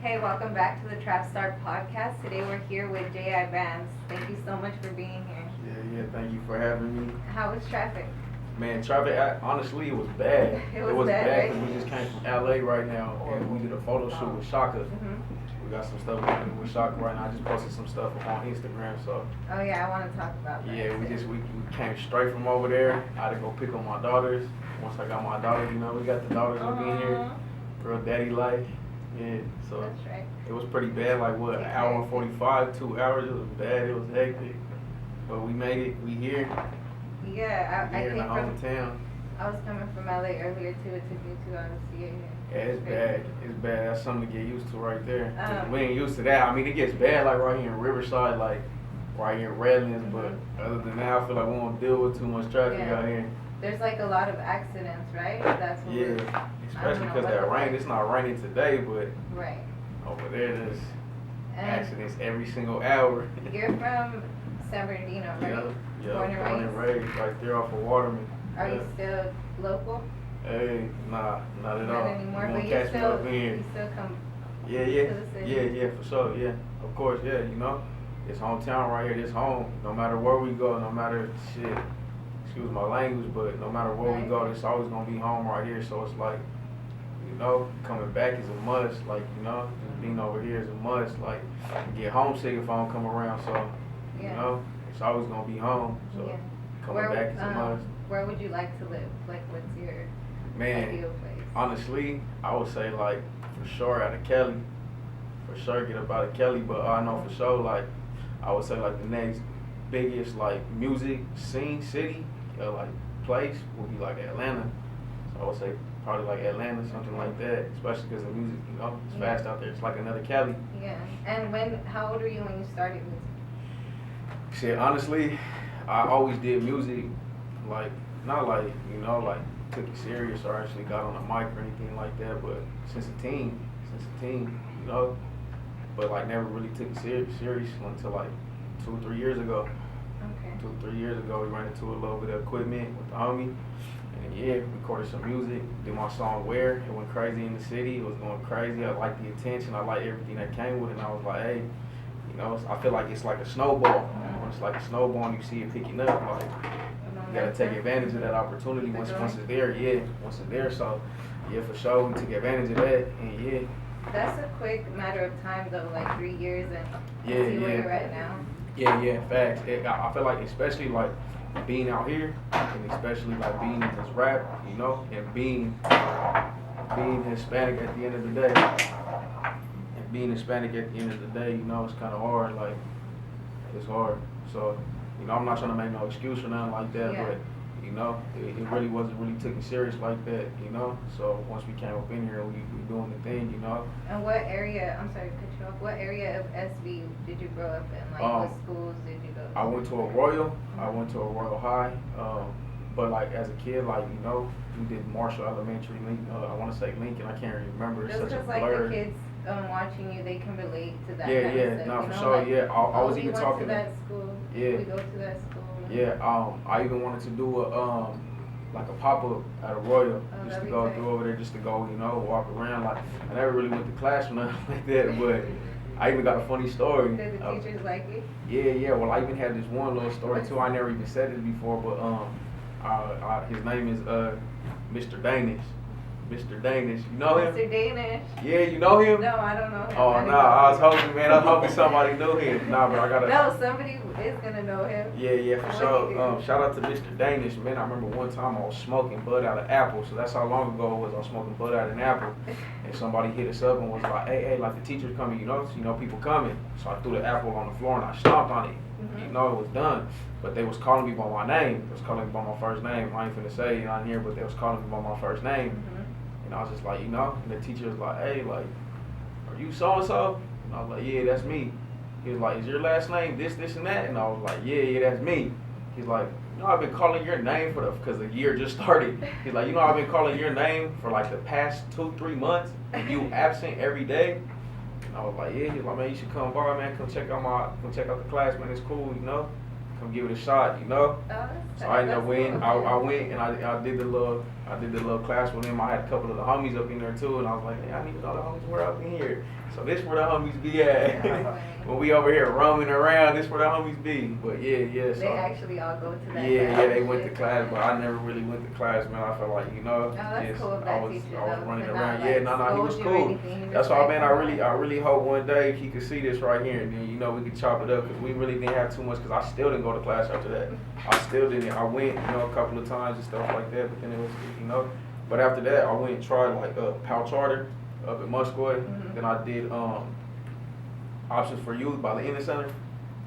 Hey, welcome back to the Trap.StarrPodcast. Today we're here with JIBANDZ. Thank you so much for being here. Yeah, thank you for having me. How was traffic? Man, traffic, honestly, it was bad. It was bad, right? because we just came from LA right now, and we did a photo shoot with SHAKA. Mm-hmm. We got some stuff we're doing with SHAKA right now. I just posted some stuff on Instagram, so. Oh yeah, I want to talk about that. Yeah, we came straight from over there. I had to go pick up my daughters. Once I got my daughters, we got the daughters up in here. Real daddy life. Yeah, so. That's right. It was pretty bad, like what, an hour and 45, 2 hours. It was bad, it was hectic. But we made it, we here. Yeah, I Here in came the hometown. I was coming from LA earlier too. It took me 2 hours to get here. Yeah, it's bad. It's bad. That's something to get used to right there. We Um, ain't used to that. I mean, it gets bad like right here in Riverside, like right here in Redlands. But other than that, I feel like we won't deal with too much traffic Yeah. out here. There's like a lot of accidents, right? That's what Yeah, we're- especially know because what that the- rain. It's not raining today, but Right. over there there's And accidents every single hour. you're from San Bernardino, right? Yeah, Born and raised? right there off of Waterman. Are Yeah. you still local? Hey, nah, not at Not all. anymore, You but won't you catch me still up in here. come Yeah, to the city. yeah, for sure, yeah. Of course, yeah, it's hometown right here, this home. No matter where we go, no matter shit, excuse my language, but no matter where we Right. go, it's always gonna be home right here. So it's like, coming back is a must. Like, just being over here is a must. Like, I get homesick if I don't come around. So, Yeah. it's always gonna be home. So Yeah. coming back is a must. Where would you like to live? Like, what's your Man, ideal place? honestly, I would say like for sure out of Kelly. For sure get up out of Kelly, but I know for sure like I would say like the next biggest like music scene city like place would be like Atlanta. So I would say probably like Atlanta, something like that, especially because the music, it's Yeah. fast out there. It's like another Cali. Yeah. And how old were you when you started music? Shit, honestly, I always did music, like not like like took it serious or actually got on a mic or anything like that, but since a teen, but like never really took it serious until like 2 or 3 years ago. Okay. 2 or 3 years ago, we ran into a little bit of equipment with the homie, and yeah, recorded some music. Did my song "Where." It went crazy in the city. It was going crazy. I liked the attention. I liked everything that came with it. And I was like, hey, I feel like it's like a snowball. When it's like a snowball, and you see it picking up. Like, you gotta take advantage of that opportunity once it's there. Yeah, once it's there. So yeah, for sure, we took advantage of that, and yeah. That's a quick matter of time though, like 3 years, and Yeah, see where yeah. you're at now. Yeah, facts. I feel like especially like being out here, and especially like being in this rap, and being Hispanic at the end of the day, it's kind of hard. Like it's hard. So I'm not trying to make no excuse or nothing like that, Yeah. but it really wasn't really taken serious like that. So once we came up in here, we doing the thing. And what area? I'm sorry to cut you off. What area of SB did you grow up in? Like, what schools did you go to? I went to a Royal. I went to a Royal High. But like as a kid, like we did Marshall Elementary. I want to say Lincoln. I can't remember. It's Just such a because like blur. the kids watching you, they can relate to that. Yeah, kind yeah, of stuff, no, you for know? sure. Like, Yeah, I was we even went talking to that school. Yeah. We go to that school. Yeah, I even wanted to do a like a pop-up at a Royal, just that'd to be go great. through over there, just to go, walk around. Like I never really went to class or nothing like that, but I even got a funny story. Did the teachers like it? Yeah. Well, I even had this one little story too. I never even said it before, but his name is Mr. Danish. Mr. Danish, you know him? Mr. Danish. Yeah, you know him? No, I don't know him. Oh I no, didn't I know was hoping, man. I was hoping somebody knew him. Nah, but I gotta. No, somebody is gonna know him. Yeah, for What sure. he do? Shout out to Mr. Danish, man. I remember one time I was smoking bud out of apple, so that's how long ago it was. I was smoking bud out of an apple, and somebody hit us up and was like, "Hey, like the teacher's coming, people coming." So I threw the apple on the floor and I stomped on it. Mhm. It was done. But they was calling me by my name. They was calling me by my first name. I ain't finna say it on here, but they was calling me by my first name. Mhm. And I was just like, and the teacher was like, "Hey, like, are you so and so?" And I was like, "Yeah, that's me." He was like, "Is your last name this, and that?" And I was like, "Yeah, that's me." He's like, "I've been calling your name because the year just started." He's like, "I've been calling your name for like the past 2-3 months, and you absent every day." And I was like, "Yeah." He's like, "Man, you should come by, man. Come check out the class, man. It's cool, Come give it a shot, Oh, So I ended up that's went. cool. I went and I did the little I did the little class with him. I had a couple of the homies up in there too, and I was like, hey, I need to know the homies were up in here. So this where the homies be at. When we over here roaming around, this where the homies be. But yeah. So they actually all go to that yeah, class. yeah, they went to class, but I never really went to class, man. I felt like, No, that's cool of that I was teacher, running though, around. not, Yeah, like, he was scold you or cool. anything. He was That's why, like, man, I really hope one day he could see this right here, and then, you know, we could chop it up, because we really didn't have too much, because I still didn't go to class after that. I still didn't. I went, you know, a couple of times and stuff like that, but then it was, you know. But after that, I went and tried, like, PAL Charter up at Muscoy. Mm-hmm. Then I did Options for Youth by the Inner Center.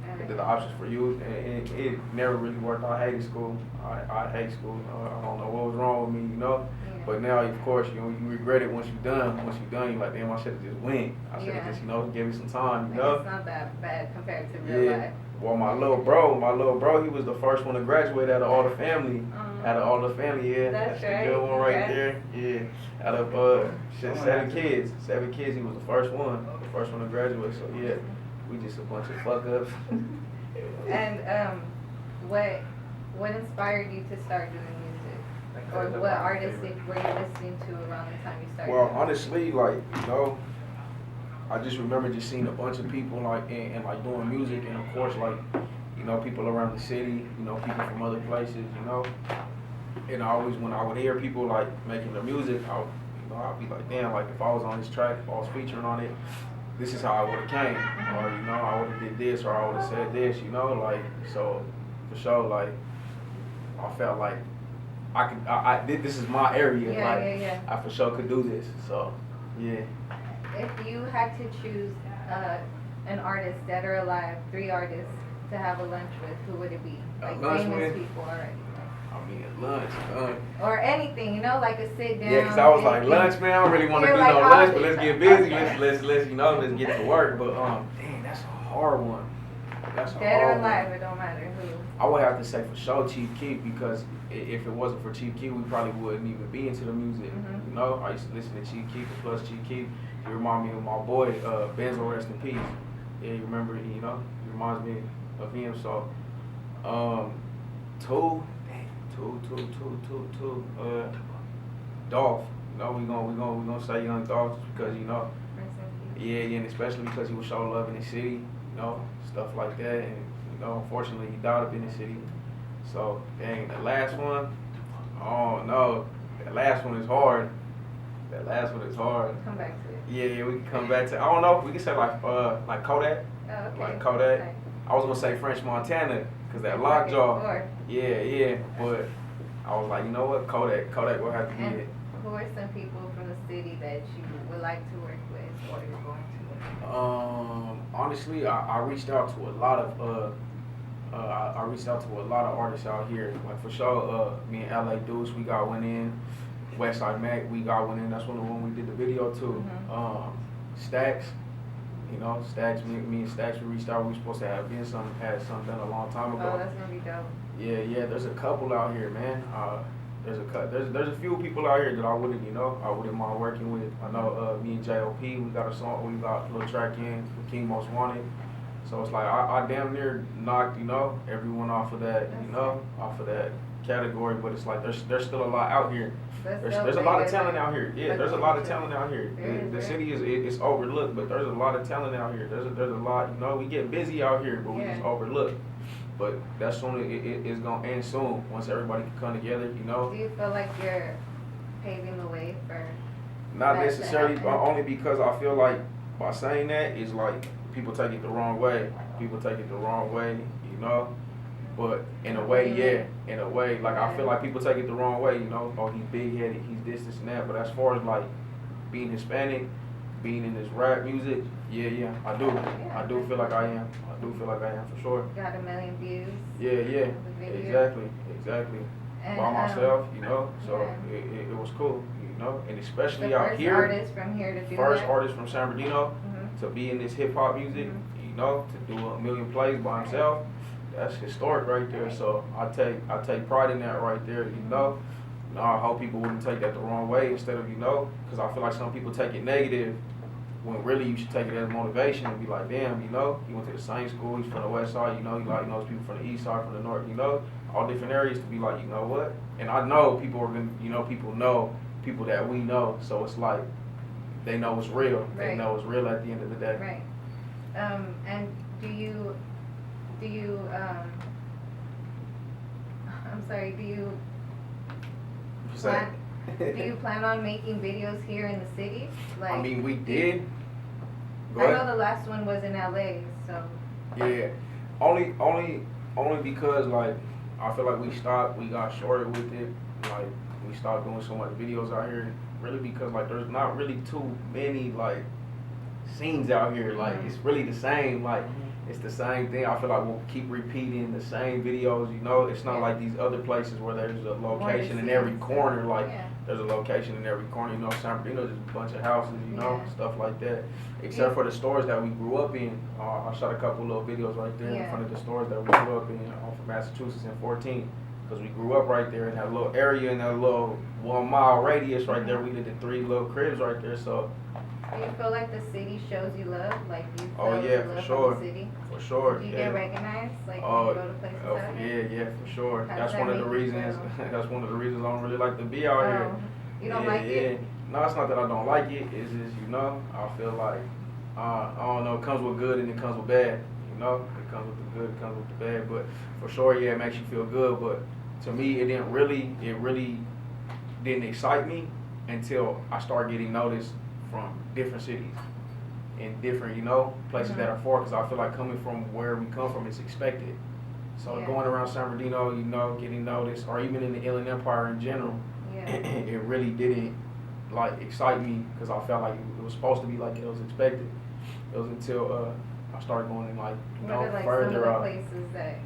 I did the Options for Youth, and it never really worked. I hated school. I hate school. I don't know what was wrong with me, you know. Yeah. But now, of course, you know, you regret it once you're done. Once you're done, you're like, damn, I should have just went. I should have just, you know, give it some time, you know. It's not that bad compared to real life. Well, my little bro, he was the first one to graduate out of all the family. Out of all the family, yeah. That's the right. good one right there. Yeah. Out of 7 kids. 7 kids, he was the first one to graduate. So yeah, we just a bunch of fuck ups. And what inspired you to start doing music? Or what artists were you listening to around the time you started? Well, honestly, like, you know, I just remember just seeing a bunch of people like and like doing music, and of course, like, you know, people around the city, you know, people from other places, you know. And I always, when I would hear people like making their music, I'd be like, damn, like if I was on this track, if I was featuring on it, this is how I would have came, or, you know, I would have did this, or I would have said this, you know, like, so for sure, like, I felt like this is my area, I for sure could do this, so yeah. If you had to choose an artist, dead or alive, 3 artists to have a lunch with, who would it be? Like famous people already. I mean, lunch. Or anything, you know, like a sit down. Yeah, because I was like, lunch, man, I don't really want to do like, no lunch, but let's get busy. Let's, you know, let's get to work. But, dang, that's a hard one. That's a dead hard or alive, one. it don't matter who. I would have to say for sure Chief Keef, because if it wasn't for Chief Keef, we probably wouldn't even be into the music. Mm-hmm. You know, I used to listen to Chief Keef, and plus Chief Keef, he remind me of my boy, Benzo, rest in peace. Yeah, you remember, you know, he reminds me of him. So, two. Dolph. You know, we gonna say Young Dolph, just because, you know, yeah, and especially because he was showing love in the city, you know, stuff like that, and, you know, unfortunately he died up in the city. So, dang, the last one, oh no, that last one is hard. Come back to it. Yeah, we can come back to. I don't know. We can say like Kodak. Oh, okay. Like Kodak. Okay. I was gonna say French Montana, cause that lockjaw. Yeah. But I was like, you know what, Kodak will have to be it. Who are some people from the city that you would like to work with, or you're going to work with? Honestly, I reached out to a lot of artists out here. Like for sure, me and LA Deuce, we got one in. Westside Mac, we got one in. That's one of the one we did the video to. Mm-hmm. Stacks, you know, Stacks. Me and Stacks, we reached out. We were supposed to had something done a long time ago. Oh, that's gonna be dope. Yeah. There's a couple out here, man. There's a few people out here that I wouldn't mind working with. I know me and JOP, we got a little track in with King Most Wanted. So it's like I damn near knocked, you know, everyone off of that, off of that category. But it's like there's still a lot out here. There's a lot of talent out here. Yeah, there's a lot of talent out here. The city is overlooked, but there's a lot of talent out here. There's a lot, you know, we get busy out here, but we just overlook. But that's soon it's gonna end soon once everybody can come together, you know. Do you feel like you're paving the way for? Not necessarily, but only because I feel like by saying that is like people take it the wrong way. You know. But in a way, like I feel like people take it the wrong way, you know. Oh, he's big headed, he's this and that. But as far as like being Hispanic, being in this rap music, yeah, I do. I do feel like I am. For sure. Got 1 million views. Yeah. Exactly. And, by myself, you know. So it was cool, you know. And especially out here. First artist from here to do First that. artist from San Bernardino to be in this hip hop music, you know, to do 1 million plays by himself. That's historic right there. So I take pride in that right there, you know. I hope people wouldn't take that the wrong way instead of, you know, because I feel like some people take it negative when really you should take it as motivation and be like, damn, you know, he went to the same school, he's from the west side, you know, he like knows people from the east side, from the north, you know. all different areas to be like, you know what? And I know people are gonna, you know, people that we know, so it's like they know it's real. Right. They know it's real at the end of the day. Right. And do you I'm sorry, do you plan on making videos here in the city? Like, I mean, we did. Go I ahead. know the last one was in LA, so. Yeah, only because like I feel like we got shorted with it. Like we stopped doing so much videos out here. Really because like there's not really too many like scenes out here. Like it's really the same. Like it's the same thing. I feel like we'll keep repeating the same videos. You know, it's not like these other places where there's a location in every corner. Like there's a location in every corner. You know, San Bernardino, there's a bunch of houses. You know, stuff like that. Except for the stores that we grew up in. I shot a couple little videos right there in front of the stores that we grew up in off of Massachusetts in 14. Because we grew up right there in that little area, in that little 1 mile radius right there. We did the 3 little cribs right there. So. Do you feel like the city shows you love? Like do you feel for sure. the city? For sure. Do you get recognized? Like when you go to places out here? Yeah, for sure. That's that one of the make you reasons. feel? That's one of the reasons I don't really like to be out here. You don't like it? No, it's not that I don't like it. It's just, you know, I feel like I don't know. It comes with good and it comes with bad. You know, it comes with the good, it comes with the bad. But for sure, yeah, it makes you feel good. But to me, it really didn't excite me until I started getting noticed from different cities and different, you know, places that are far. Because I feel like coming from where we come from is expected. So going around San Bernardino, you know, getting noticed, or even in the Inland Empire in general, it really didn't like excite me because I felt like it was supposed to be like it was expected. It was until I started going in like, you know, like further some of the places that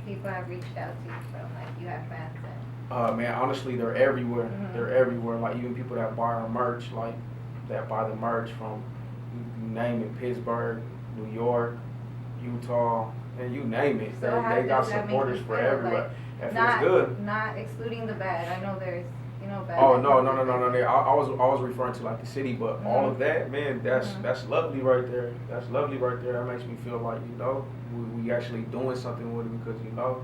people have reached out to you from, like you have fans in? Man, honestly, they're everywhere. They're everywhere. Like even people that buy our merch, like that buy the merch from, you name it, Pittsburgh, New York, Utah, and you name it. So they got supporters for everywhere. Like, that feels good. Not excluding the bad. I know there's, you know, bad. Oh no. I was referring to like the city, but all of that, man, that's lovely right there. That's lovely right there. That makes me feel like, you know, we actually doing something with it because, you know,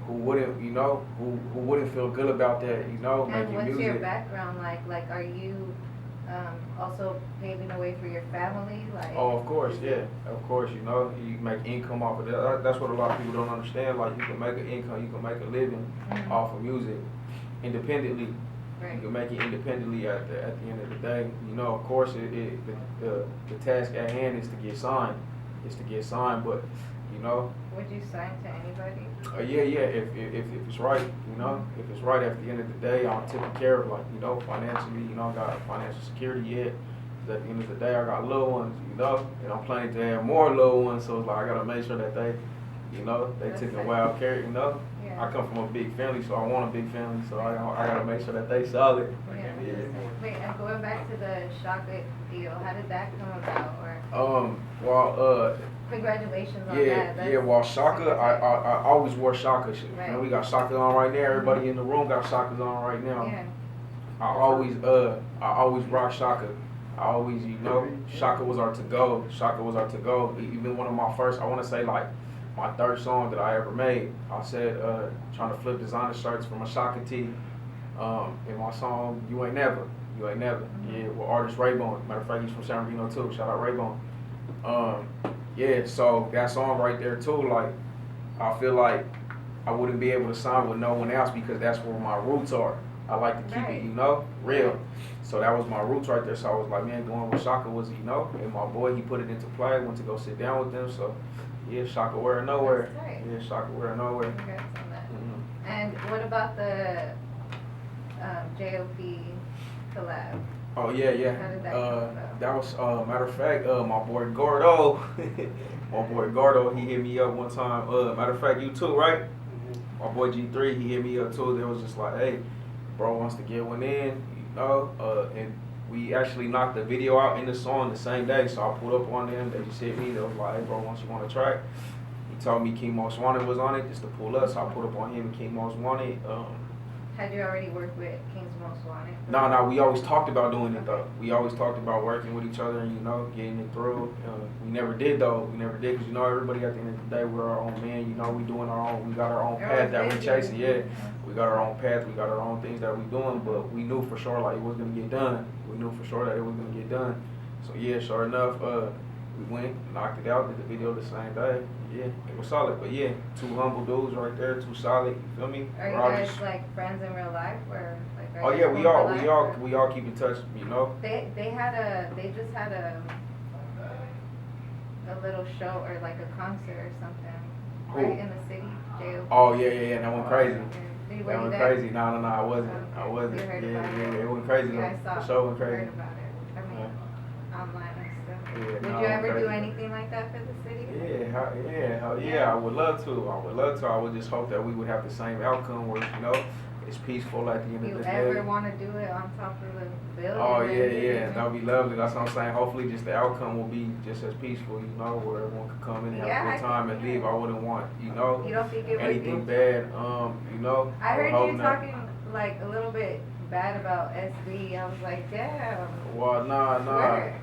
who wouldn't feel good about that, you know, and making what's music. your background like? Like, are you also paving the way for your family? Like, oh, of course, yeah, of course. You know, you make income off of that. That's what a lot of people don't understand. Like, you can make an income, you can make a living off of music independently. Right. You can make it independently at the end of the day. You know, of course, the task at hand is to get signed. But you know. Would you sign to anybody? Yeah. If it's right, you know, if it's right at the end of the day, I'm taken care of, like, you know, financially. You know, I got financial security yet. At the end of the day, I got little ones, you know, and I'm planning to have more little ones. So it's like I gotta make sure that they, you know, they take a wild care. You know, I come from a big family, so I want a big family. So I gotta make sure that they solid. Yeah. Wait, and going back to the SHAKA deal, how did that come about? Congratulations on that. Well, SHAKA, I always wore SHAKA shit. Right. You know, we got SHAKA on right now. Everybody in the room got SHAKAs on right now. Yeah. I always rock SHAKA. I always, you know, SHAKA was our to-go. SHAKA was our to-go. Even one of my first, I want to say like my third song that I ever made, I said, trying to flip designer shirts from a SHAKA tee. In my song, You Ain't Never. Yeah, with artist Raybone. Matter of fact, he's from San Bernardino too. Shout out Raybone. Yeah, so that song right there too, like, I feel like I wouldn't be able to sign with no one else because that's where my roots are. I like to keep it, you know, real. So that was my roots right there. So I was like, man, going with SHAKA was, you know, and my boy, he put it into play, went to go sit down with them. So yeah, SHAKA Where or Nowhere. Yeah, SHAKA Where or Nowhere. Congrats on that. And what about the JOP collab? Oh yeah. How did that come about? That was matter of fact, my boy Gordo, he hit me up one time. Matter of fact, you too, right? My boy G3, he hit me up too. They was just like, hey, bro wants to get one in, you know. And we actually knocked the video out in the song the same day. So I pulled up on them. They just hit me. They was like, hey, bro, once you want to track. He told me King Most Wanted was on it just to pull up. So I put up on him and King Most Wanted. Had you already worked with King's Most Wanted? No, we always talked about doing it though. We always talked about working with each other and, you know, getting it through. We never did though. We never did because, you know, everybody at the end of the day, we're our own man. You know, we doing our own, we got our own path that we chasing. Yeah, we got our own path. We got our own things that we doing, but we knew for sure like it was gonna get done. We knew for sure that it was gonna get done. So yeah, sure enough, we went, knocked it out, did the video the same day. Yeah, it was solid. But yeah, two humble dudes right there, two solid. You feel me? Are you guys like friends in real life or like? Oh yeah, we all keep in touch. You know. They just had a little show or like a concert or something. Who? Right in the city, jail. Oh yeah, that went crazy. That went crazy. No, I wasn't. Okay. I wasn't. You heard Yeah, about it? it went crazy though. Yeah, I saw. The show went crazy. Heard about it. I mean, online and stuff. Yeah, Would no, you ever crazy. do anything like that for the city? Yeah. I would love to. I would just hope that we would have the same outcome where, you know, it's peaceful at the end of You the day. ever want to do it on top of the building? Oh yeah, that would be lovely. That's what I'm saying. Hopefully, just the outcome will be just as peaceful, you know, where everyone could come in and have a good time and leave. I wouldn't want, you know, You don't think it would anything be? bad. You know, I heard would you hope not. talking like a little bit bad about SB. I was like, damn. Well, nah. Word.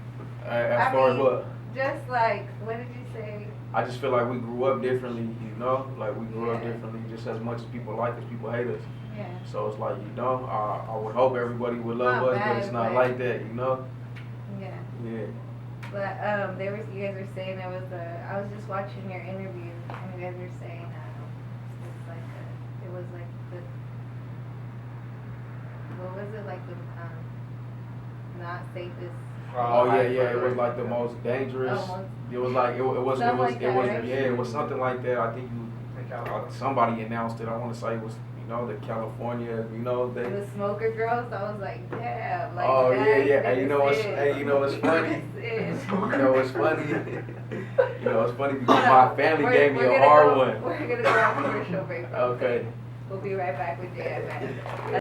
As far as what? Just like, what did you say? I just feel like we grew up differently, you know? Like, we grew up Yeah. differently just as much as people like us, people hate us. Yeah. So it's like, you know, I would hope everybody would love Not us, but it's bad, not but- like that, you know? Yeah. Yeah. But you guys were saying there was I was just watching your interview and you guys were saying it was like the what was it like the not safest. Oh yeah, it was like the most dangerous. Almost. It was like, it was Something like that, right? yeah, it was something like that. I think somebody announced it. I want to say it was, you know, the California, you know, they. The smoker girls, I was like, damn. Like, Oh yeah. Hey, you know what's it. you know what's funny? This You know what's funny? You know it's funny because my family gave me a We're hard gonna one. We're gonna go on commercial break. Okay. We'll be right back with JIBANDZ.